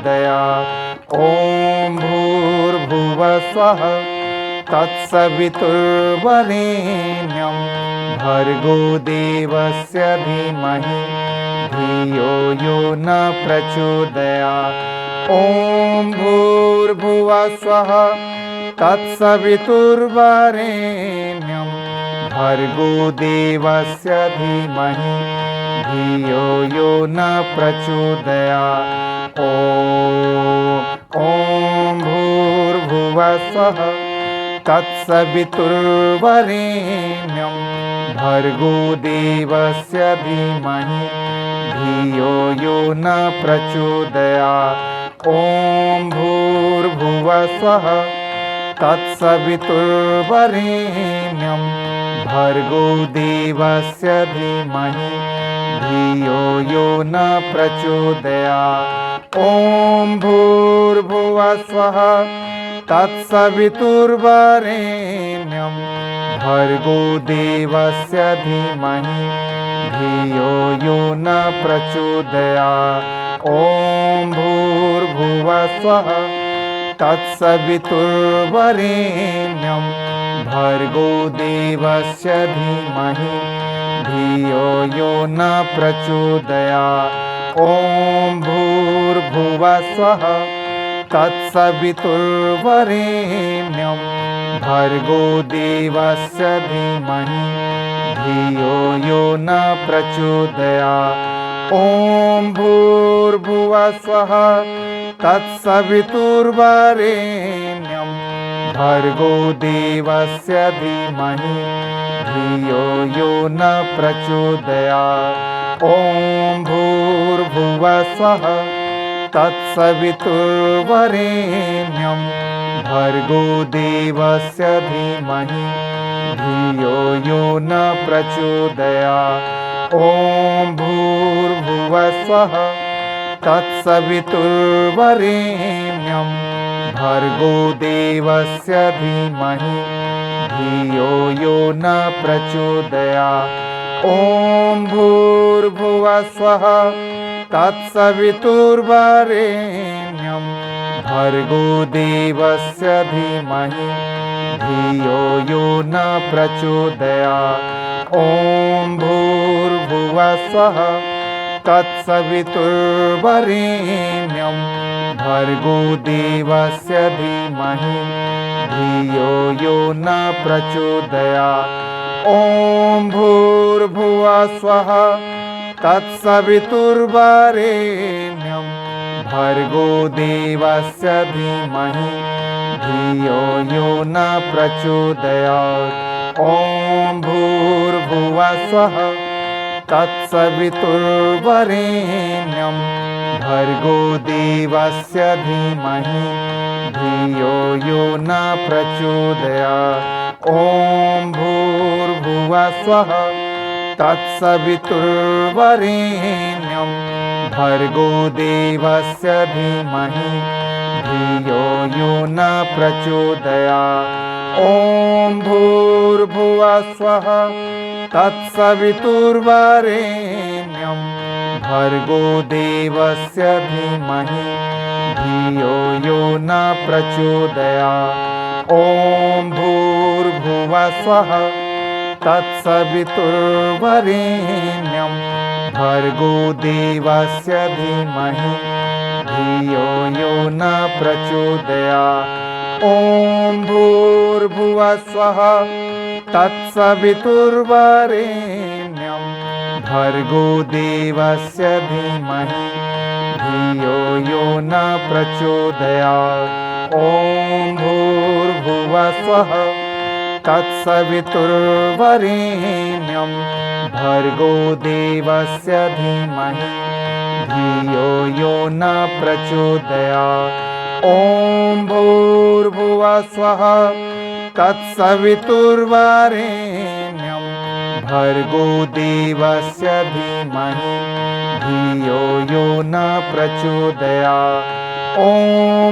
प्रचोदयात्। ॐ भूर्भुवः स्वः तत्सवितुर्वरेण्यं भर्गो देवस्य धीमहि धियो यो न प्रचोदयात्। ॐ भूर्भुवः स्वः तत्सवितुर्वरेण्यं भर्गो देवस्य धीमहि धियो यो न प्रचोदयात्। ॐ भूर्भुवः स्वः तत्सवितुर्वरेण्यं भर्गो देवस्य धीमहि धियो यो न प्रचोदयात्। ॐ भूर्भुवः स्वः तत्सवितुर्वरेण्यं भर्गो देवस्य धीमहि धियो यो न प्रचोदयात्। ॐ भूर्भुवः स्वः तत्सवितुर्वरेण्यं भर्गो देवस्य धीमहि धियो यो न प्रचोदयात्। ॐ भूर्भुवः स्वः तत्सवितुर्वरेण्यं भर्गो देवस्य धीमहि धियो यो न प्रचोदयात्। ॐ भूर्भुवः स्वः तत्सवितुर्वरेण्यं भर्गो देवस्य धीमहि धियो यो न प्रचोदयात्। ॐ भूर्भुवः स्वः तत्सवितुर्वरेण्यं भर्गो देवस्य धीमहि धियो यो न प्रचोदयात्। ॐ भूर्भुवः स्वः तत्सवितुर्वरेण्यं भर्गो देवस्य धीमहि धियो यो न प्रचोदयात्। ॐ भूर्भुवः स्वः तत्सवितुर्वरेण्यं भर्गो देवस्य धीमहि धियो यो न प्रचोदयात्। ॐ भूर्भुवः स्वः तत्सवितुर्वरेण्यं भर्गो देवस्य धीमहि धियो यो न प्रचोदयात्। ॐ भूर्भुवः स्वः तत्सवितुर्वरेण्यं भर्गो देवस्य धीमहि धियो यो न प्रचोदयात्। ॐ भूर्भुवः स्वः तत्सवितुर्वरेण्यं भर्गो देवस्य धीमहि धियो यो न प्रचोदयात्। ॐ भूर्भुवः स्वः तत्सवितुर्वरेण्यं भर्गो देवस्य धीमहि धियो यो न प्रचोदयात्। ॐ भूर्भुवः स्वः तत्सवितुर्वरेण्यं भर्गो देवस्य धीमहि धियो यो न प्रचोदयात्। ॐ भूर्भुवः स्वः तत्सवितुर्वरेण्यं भर्गो देवस्य धीमहि धियो यो न प्रचोदयात्। ॐ भूर्भुवः स्वः तत्सवितुर्वरेण्यं भर्गो देवस्य धीमहि धियो यो न प्रचोदयात्। ॐ भूर्भुवः स्वः तत्सवितुर्वरेण्यं भर्गो देवस्य धीमहि धियो यो न प्रचोदयात्। ॐ भूर्भुवः स्वः तत्सवितुर्वरेण्यं भर्गो देवस्य धीमहि धियो यो न प्रचोदयात्। ॐ भूर्भुवः स्वः तत्सवितुर्वरेण्यं भर्गो देवस्य धीमहि धियो यो न प्रचोदयात्। ॐ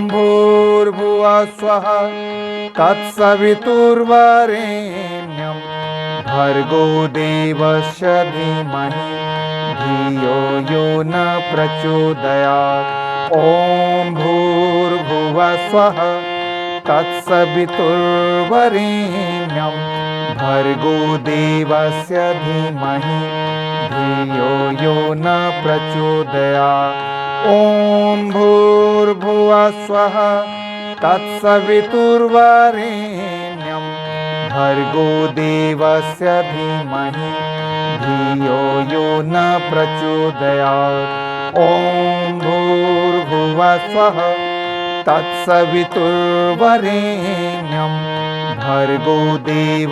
भूर्भुवः स्वः तत्सवितुर्वरेण्यं भर्गो देवस्य धीमहि धियो यो न प्रचोदयात्। ॐ भूर्भुवः स्वः तत्सवितुर्वरेण्यं भर्गो देवस्य धीमहि धियो यो न प्रचोदयात्। ॐ भूर्भुवः स्वः तत्सवितुर्वरेण्यं भर्गो देवस्य धीमहि धियो यो न प्रचोदयात्। ॐ भूर्भुवः स्वः तत्सवितुर्वरेण्यं भर्गो देवस्य